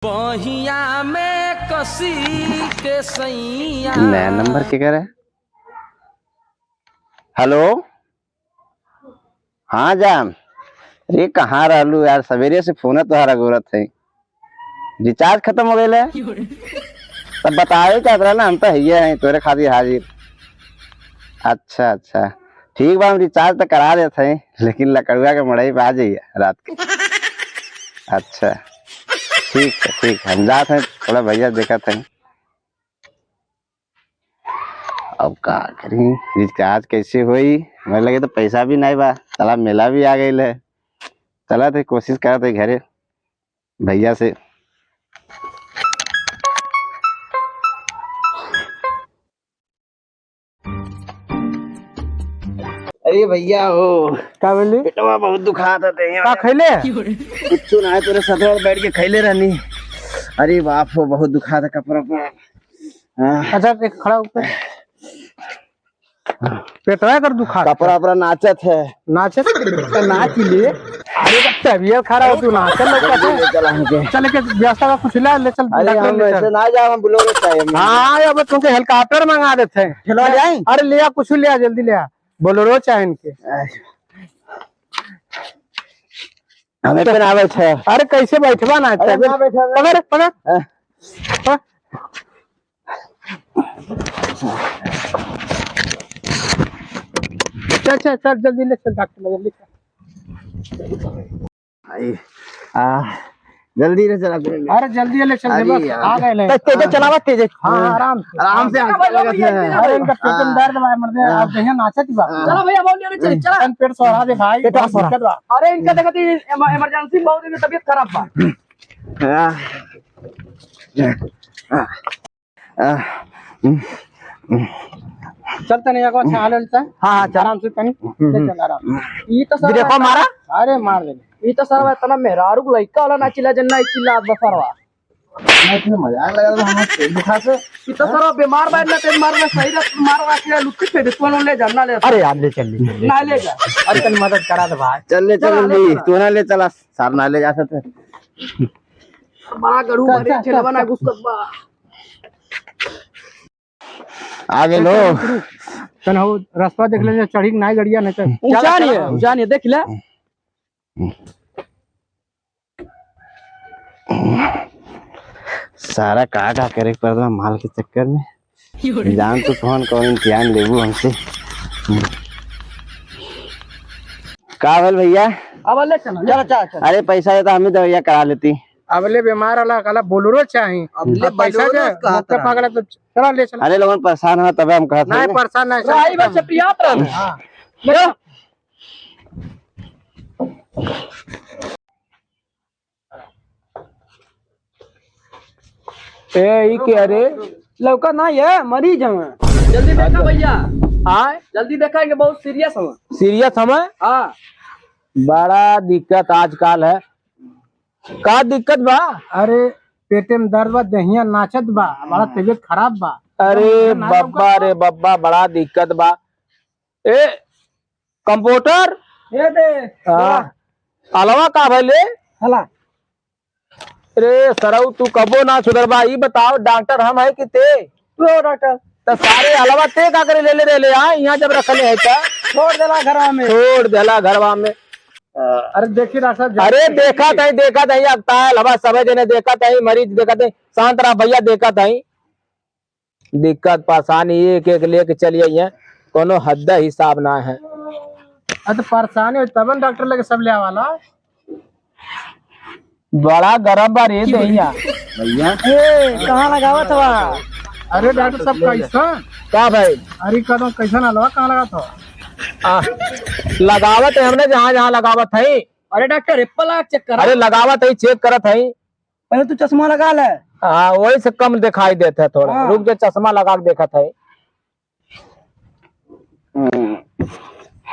बहिया में कसी के सैया। नया नंबर के करे। हेलो, हाँ जान, अरे कहाँ रहलू यार, सवेरे से फोन तोहरा गोरत है। रिचार्ज खत्म हो गए तब बताए क्या रहा ना, हम तो है तोरे खातिर हाजिर। अच्छा अच्छा ठीक बा, हम रिचार्ज तो करा देते हैं, लेकिन लकड़ुआ के मड़ई पे आ जाइए रात के। अच्छा ठीक है, हम जाते हैं, थोड़ा भैया देखा थे। अब का करी, रिचार्ज कैसे हुई, मुझे लगे तो पैसा भी नहीं बा। चला मेला भी आ गई है, चला थे कोशिश करा थे घरे भैया से। अरे भैया हो का बोली? पेटवा बहुत दुखा था का खैले? कुछ ना है, तेरे सदर बैठ के खैले रहनी। अरे बाप हो, बहुत दुखा था कपड़ा पर। अच्छा एक खड़ा ऊपर पेटवा कर दुखा कपड़ा अपना नाचत है। नाचे तो नाच लिए। अरे तबीयत खराब हो, तू नाच चल के व्यवस्था का कुछ ले चल। अरे हम ऐसे ना जाओ, हम बोलोगे चाहिए। हाँ अब तुमसे हेलीकॉप्टर मंगा देते हैं। चलो जाए। अरे ले आ, कुछ ले आ, जल्दी ले आ। बोलेरो चाहे इनके। हमें पहनावे छे। अरे कैसे बैठवा ना, पकड़ पकड़। चल चल चल जल्दी ले चल, डॉक्टर जल्दी चल। जल्दी से चला। अरे जल्दी ले चल, बस आ गए। तेज चलावा, तेज। हाँ आराम से अरे इनका पेट में दर्द बा, मर दे अब जहिया नाचत बा। चलो भैया बोल दिया, चल चला। पेट सोरा दे भाई, पेट सोरा। अरे इनका देखती इमरजेंसी बहुत है, तबीयत खराब बा। चल तने एगो अच्छा हाल चल। हां आराम से तनी ले चल आराम। ई तो सर देखो मारा, अरे मार दे। ई तो सर इतना मेहरारू लइका वाला ना चिल्ला जन्ना ई चिल्ला बफरवा। मैं मजाक लगा रहा हूं, पेट दुखा से। ई तो सर बीमार बा ना, ते मार में सही रत मार रखे लुट्टी फेर तू ले जाना ले। अरे यार ले चल ना ले जा। अरे तनी मदद करा दे भाई। चल ले चल जल्दी, तू ना ले चला, सार ना ले जा सकते। बड़ा गड़ू बड़े छिलवा ना गुस्सा बा। आगे लो तन हो रास्ता देख ले, चढ़ी नहीं गड़िया नहीं चल। ऊंचा नहीं देख ले। सारा का करे पड़ता माल के चक्कर में। जान तो कौन इम्तिहान लेबू हमसे। का बोल भैया? अब ले चल चल। अरे पैसा देता हमें तो भैया करा लेती। अबले बीमार वाला कला बोलेरो चाहिए। अब पैसा दे मौका पागल तो चला ले चल। अरे लोगन परेशान हो तबे हम कहते नहीं परेशान नहीं भाई बस पियात रह। हां ले ए ई के रे लौका ना है, मरीज है। जल्दी देखा भैया। हां जल्दी देखा, ये बहुत सीरियस है। सीरियस समय। हां बड़ा दिक्कत आजकल है। का दिक्कत बा? अरे पेटे में दर्द बा, दहिया नाचत बा, बड़ा तबीयत खराब बा। अरे बब्बा रे बब्बा, बड़ा दिक्कत बा। ए कंप्यूटर ये दे अलवा का भले हला। रे सरऊ तू कबो ना सुधर बा। ई बताओ डॉक्टर हम है कि ते? तो डॉक्टर तो सारे अलवा ते का करे ले ले आ, यहाँ जब रखले है का छोड़ देला घरवा में। छोड़ देला घरवा में। अरे देखिए डॉक्टर साहब, अरे देखा नहीं लगता है लबा, सब जने देखा नहीं, मरीज देखा नहीं, शांत रहा भैया, देखा नहीं। दिक्कत परेशानी एक एक लेके चलिए, ये कोनो हद हिसाब ना है। तो परेशानी हो तब डॉक्टर लगे सब ले वाला। बड़ा गरम बा रे दहिया भैया। कहाँ लगावत बा? अरे डॉक्टर साहब कैसा का भाई? अरे कदम कैसा ना लगा, कहाँ लगा था? लगावत है हमने, जहाँ जहाँ लगावत है। अरे डॉक्टर एप्पल आँख चेक करा। अरे लगावत है, चेक करत है। पहले तू चश्मा लगा ले। हाँ वही से कम दिखाई देता है थोड़ा। हाँ। रुक के चश्मा लगा के देखा था।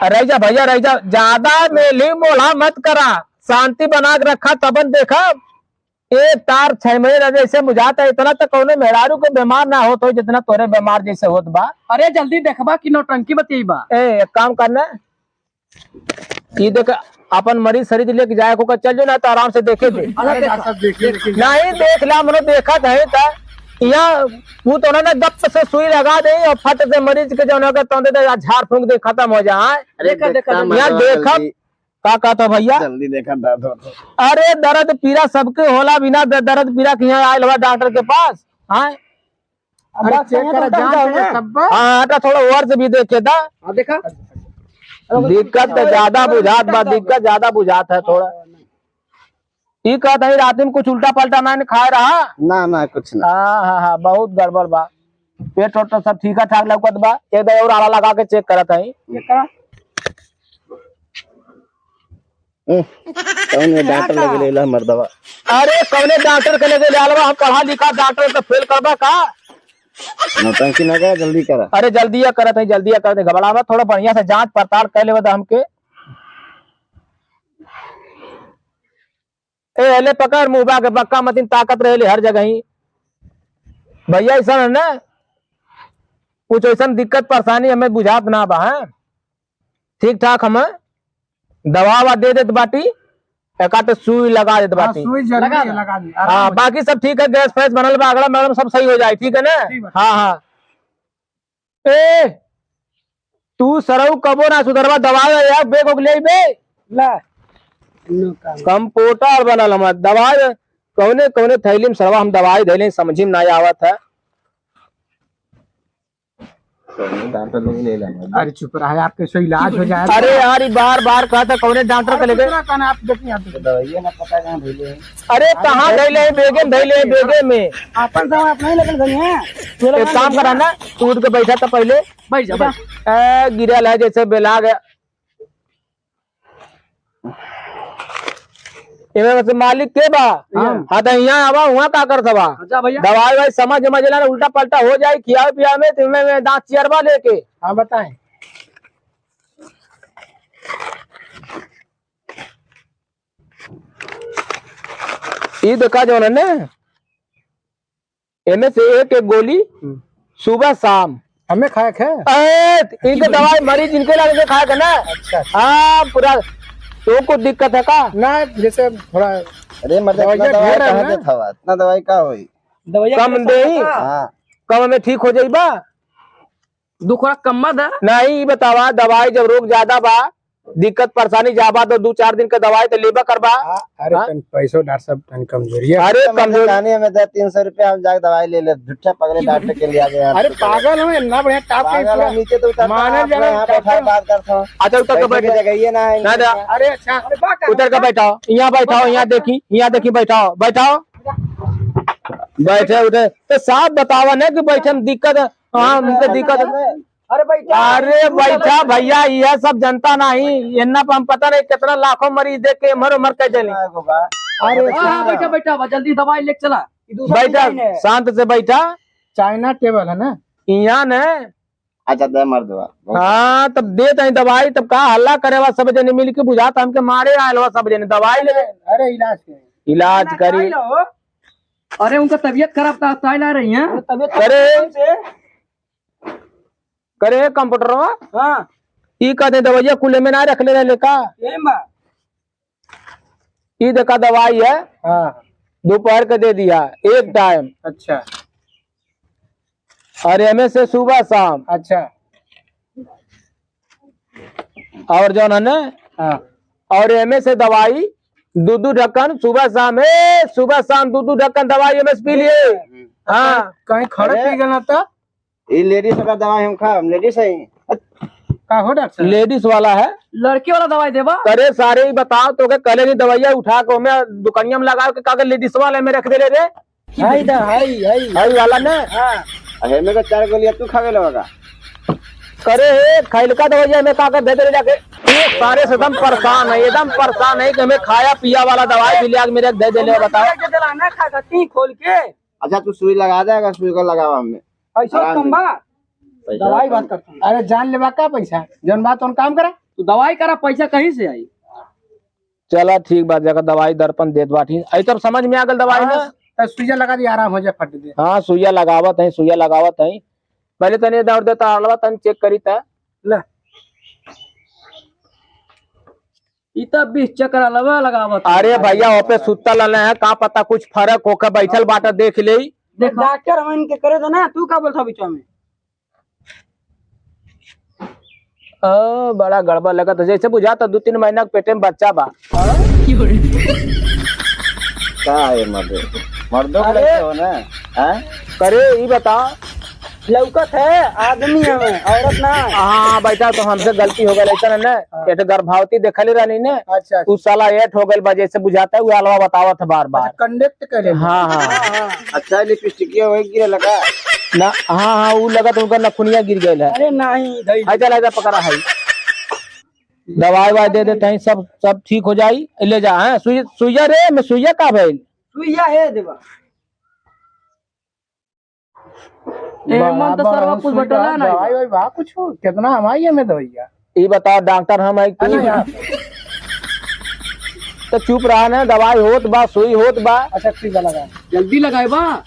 रह जा भैया रह जा, ज्यादा मेली मोला मत करा, शांति बना के रखा तबन देखा। एक तार 6 महीने जैसे बुझाता है, इतना तो कौन मेहरारू को बीमार ना होत हो जितना तोरे बीमार जैसे होत बा। अरे जल्दी देखबा कि नौटंकी बतियाई बा। ए एक काम करना, ये देख अपन मरीज शरीर लेके जाए को चल जो ना तो आराम से देखे थे नहीं देख ला मनो देखा कहे था यहाँ वो तो उन्होंने दप से सुई लगा दे और फट से मरीज के जो झाड़ फूंक दे खत्म हो जाए। देखा देखा यहाँ देखा का कहता भैया जल्दी देखा दर्द होता। अरे दर्द पीड़ा सबके होला बिना दर्द पीड़ा के यहाँ आयल हुआ डॉक्टर के पास। हाँ हाँ थोड़ा और से भी देखे था देखा दिक्कत तो ज्यादा बुझात बा दिक्कत ज्यादा बुझात है थोड़ा। ठीक कहता है रात में कुछ उल्टा पलटा ना खाए रहा ना ना कुछ ना। हाँ हाँ हाँ बहुत गड़बड़ बा पेट वोट तो सब ठीक ठाक लगत बा एक दो और आला लगा के चेक करत है। कौन डॉक्टर लगे लेला मर्दवा। अरे कौने डॉक्टर के लगे लालवा हम पढ़ा लिखा डॉक्टर तो फेल करबा का नौटंकी ना करे जल्दी करा। अरे जल्दी करत है जल्दी करते घबरावा थोड़ा बढ़िया से जांच पड़ताल कर लेवे हमके। ए हले पकड़ मुंह के बक्का मतीन ताकत रहे हर जगह ही भैया ऐसा है ना कुछ ऐसा दिक्कत परेशानी हमें बुझात ना बा है ठीक ठाक हम दवा वा दे देत बाटी एक सुई लगा देत बाटी लगा दी हाँ बाकी सब ठीक है गैस फैस बनल बा अगला मैडम सब सही हो जाए ठीक है ना। हाँ हाँ ए तू सरऊ कबो ना सुधरवा दवा यार बेग ओग ले बे ला कंप्यूटर बनल हमार दवाई कौने कौने थैली में सरवा हम दवाई धैले समझी में नहीं आवत है। डॉक्टर लोग ले लेंगे। अरे चुप रहा आपके सो इलाज हो जाएगा। अरे यार ये बार बार कहता कौने डॉक्टर के लेके आप देखिए दवाइयाँ ना पता कहाँ भेजे हैं। अरे कहाँ धैले बेगे में अपन दवा अपना ही लगल गई है। एक काम करा ना तू उठ के बैठा था पहले बैठ जा गिरल है जैसे बेला गया से मालिक के बा। हाँ तो यहाँ आवा वहाँ का कर सवा अच्छा भैया दवाई वाई समझ ला उल्टा पलटा हो जाए खिया पिया में तुम्हें में दांत चेरवा लेके। हाँ बताएं ये देखा जो ने इनमें से एक गोली सुबह शाम हमें खाए खे इनके दवाई मरीज इनके लगे खाएगा ना। अच्छा हाँ पूरा तो कुछ दिक्कत है का ना जैसे थोड़ा अरे मतलब दवाइयाँ दवाई ढेर है कहाँ ना? देता हुआ इतना दवाई का होई। कम दे हाँ कम में ठीक हो जाइबा दुख कम मत है नहीं बतावा दवाई जब रोग ज्यादा बा दिक्कत परेशानी जाबा तो 2-4 दिन का दवाई तो लेबा करबा। अरे तन पैसों डॉक्टर साहब तन कमजोरी है। अरे कमजोर कहानी में 300 रुपया हम जाके दवाई ले ले झूठा पगले डॉक्टर के लिए आ गए। अरे पागल हमें ना बढ़िया टाप के पागल है, नीचे तो उतर मानव यहाँ जगह बैठा बात करता हूँ। अच्छा उतर के बैठे जगह ये ना है ना ना अरे अच्छा उतर के बैठाओ यहाँ देखी बैठाओ बैठे उठे तो साफ बतावा ना कि बैठे में दिक्कत है। हाँ हमके दिक्कत है। अरे अरे बैठा भैया यह सब जनता नहीं इन्ना हम पता नहीं कितना लाखों मरीज देख के मर कह चले। अरे बैठा बैठा जल्दी दवाई लेके चला बैठा शांत से बैठा चाइना टेबल है ना यहाँ न अच्छा दे मर्दवा। हाँ तब देते हैं दवाई तब कहा हल्ला करे वा सब जने मिल के बुझाता हमके मारे आयल हुआ सब जने दवाई ले अरे इलाज करी। अरे उनका तबीयत खराब था ताई ला रही है करे कंप्यूटर हाँ ई कहते दवाइया कुले में ना रख ले रहे का ई देखा दवाई है हाँ दोपहर के दे दिया एक टाइम। अच्छा और एम से सुबह शाम अच्छा और जो है ना हाँ और एम से दवाई 2 ढक्कन सुबह शाम 2 ढक्कन दवाई एम पी लिए। हाँ कहीं खड़े पी गया था ये लेडीज वाला दवाई हम खा हम लेडीज है का हो डॉक्टर लेडीज वाला है लड़की वाला दवाई देवा। अरे सारे ही बताओ तो के कल नहीं दवाइया उठा के मैं दुकानिया में लगा के कागज लेडीज वाले में रख दे रे हाई वाला ने। अरे मेरे को 4 गोलियां तू खा गए लगा करे खैल का दवाइया में कागज दे दे जाके सारे से एकदम परेशान है कि हमें खाया पिया वाला दवाई भी लिया मेरे दे दे ले बताओ दिलाना खागा ती खोल के। अच्छा तू सुई लगा देगा सुई को लगावा हमें पैसा कम बा दवाई बात करता हूँ। अरे जान लेवा का पैसा जन बात उन काम करा तू दवाई करा पैसा कहीं से आई। चला ठीक बात जगह दवाई दर्पण देत बाठी आई तो समझ में आ गल दवाई ना सुइया लगा दी आराम हो जाए फट दे। हाँ सुइया लगावत है पहले तने दौड़ देता हलवा तन चेक करी था ले इतना 20 चक्कर लगा लगावत। अरे भैया वो पे सुतल रहले हैं, का पता कुछ फर्क होकर बैठल बाटा देख ले। डॉक्टर हम इनके करे दो ना, तू का बोलता बीचवा में? बड़ा गड़बड़ लगा तो जैसे बुझाता 2-3 महीना के पेटे में बच्चा बा। क्या है मर्दों को लगते हो ना? हैं? करे ये बता। लौकत है आदमी हमें, औरत ना। हाँ बेटा तो हमसे गलती हो गई ऐसा ना, ये तो गर्भवती देखले रहनी ने। अच्छा उस साला एट हो गई वजह से बुझाता है वो अलवा बतावत है बार बार। कंडक्ट करे। हाँ हाँ अच्छा लिपस्टिक वही गिरे लगा ना। हाँ हाँ वो लगा तो उनका नखुनिया गिर गई है। अरे नहीं ऐसा पकड़ा है, दवाई वाई दे देते हैं, सब सब ठीक हो जाई। ले जा। है सुइया रे मैं सुइया का भइल सुइया है देवा। मन तो सर्व कुछ बटला ना भाई भाई बा कुछ कितना हमारी है में दवाइया। ये बताओ डॉक्टर हम है तो चुप रहा ना, दवाई होत बा सुई होत बा। अच्छा ठीक है लगा, जल्दी लगाए बा।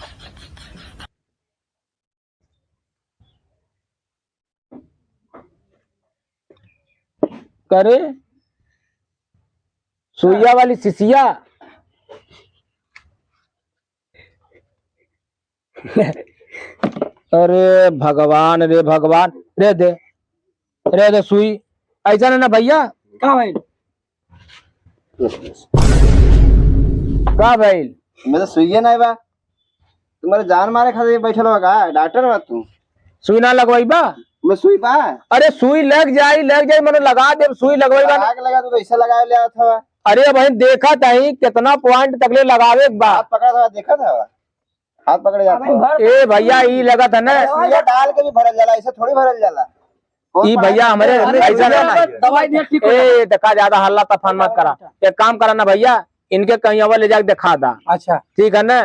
करे सुइया वाली सिसिया। अरे भगवान रे भगवान, रे दे सुई। ऐसा ना भैया का भाई का भइल? मैं तो सुइए नहीं बा, तुम्हारे जान मारे खातिर बैठल हो का? डॉक्टर बा तू? सुई ना लगवाई बा? मैं सुई बा? अरे सुई लग जाई मैंने लगा दे। सुई लगवाई बा आग लगा तो ऐसा लगा ले था। अरे भाई देखा था कितना पॉइंट तकले लगावे बा। हाथ पकड़ा था, देखा था हाथ पकड़े जाता। ए भैया ई लगा था ना, सुइया डाल के भी भरल जाला, ऐसे थोड़ी भरल जाला। ई भैया हमारे ऐसा ना। दवाई दे ठीक हो। ए देखा ज्यादा हल्ला तफान मत करा। एक काम करा ना भैया, इनके कहीं और ले जाके दिखा दा। अच्छा ठीक है ना,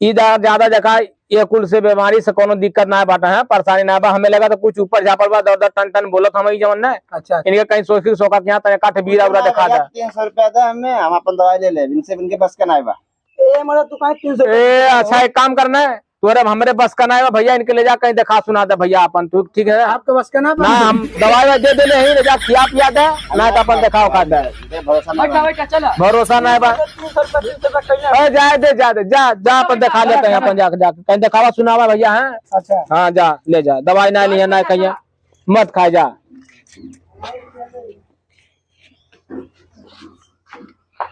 ई ज्यादा देखा ये कुल से बीमारी से कोनो दिक्कत ना बाटा है, परेशानी ना बा। हमें लगा तो कुछ ऊपर झापड़ बा, दर टन टन बोलत हम जवन ना। अच्छा इनके कहीं सोची सोका के यहाँ तक काठ बीरा उरा दिखा दा। 300 रुपया था हमें, हम अपन दवाई ले ले, इनसे इनके बस का नहीं बा। ए मतलब तू कहीं 300 ए अच्छा एक काम करना है, तोरे हमरे बस का ना है भैया, इनके ले जा कहीं दिखा सुना दे भैया अपन। तू ठीक है आपके बस का ना ना, हम दवाई दे दे ले ले जा खिया पिया दे ना, तो अपन दिखाओ खा दे। भरोसा नहीं बा। दवाई का चला भरोसा ना है बा। 300 रुपया कहीं। जाए दे जा अपन दिखा लेते हैं अपन जाके कहीं दिखावा सुनावा भैया। है अच्छा हाँ जा ले जा, दवाई ना लिया ना कहीं मत खाए जा।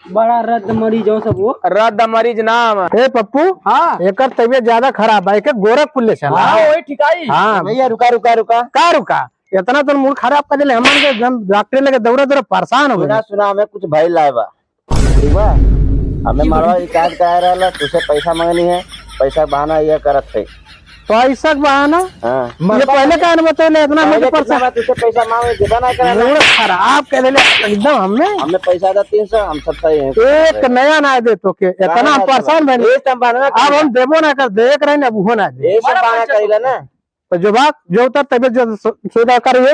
बड़ा रद्द मरीज हो सब वो। रद्द मरीज नाम। ए पप्पू, हाँ एक तबियत ज्यादा खराब है, एक गोरखपुर ले चला। हाँ वही ठिकाई। हाँ भैया रुका का रुका, इतना तो मूड खराब कर दिले हमारे के। एकदम डॉक्टर लगे दौड़ा परेशान हो गए। सुना हमें कुछ भइल लाए बा, ठीक बा? हमें मरवा रिचार्ज कराए रहला, तुझसे पैसा मांगनी है, पैसा बहाना ये करत है। तो ऐसा बहाना हाँ ये पहले का बतौले इतना पहले मुझे कितना परेशान बा तुझसे पैसा मांगे देबा नहीं करा। मूड खराब कर दिले एकदम। हमने पैसा था 300, हम सब सही हैं। एक नया ना दे तो के इतना हम परेशान बने। ये सब बहाना अब हम देबो ना कर, देख रहे ना वो ना दे। ये सब बहाना करेला ना। तो जो बात जो तबियत जो सुधार करिए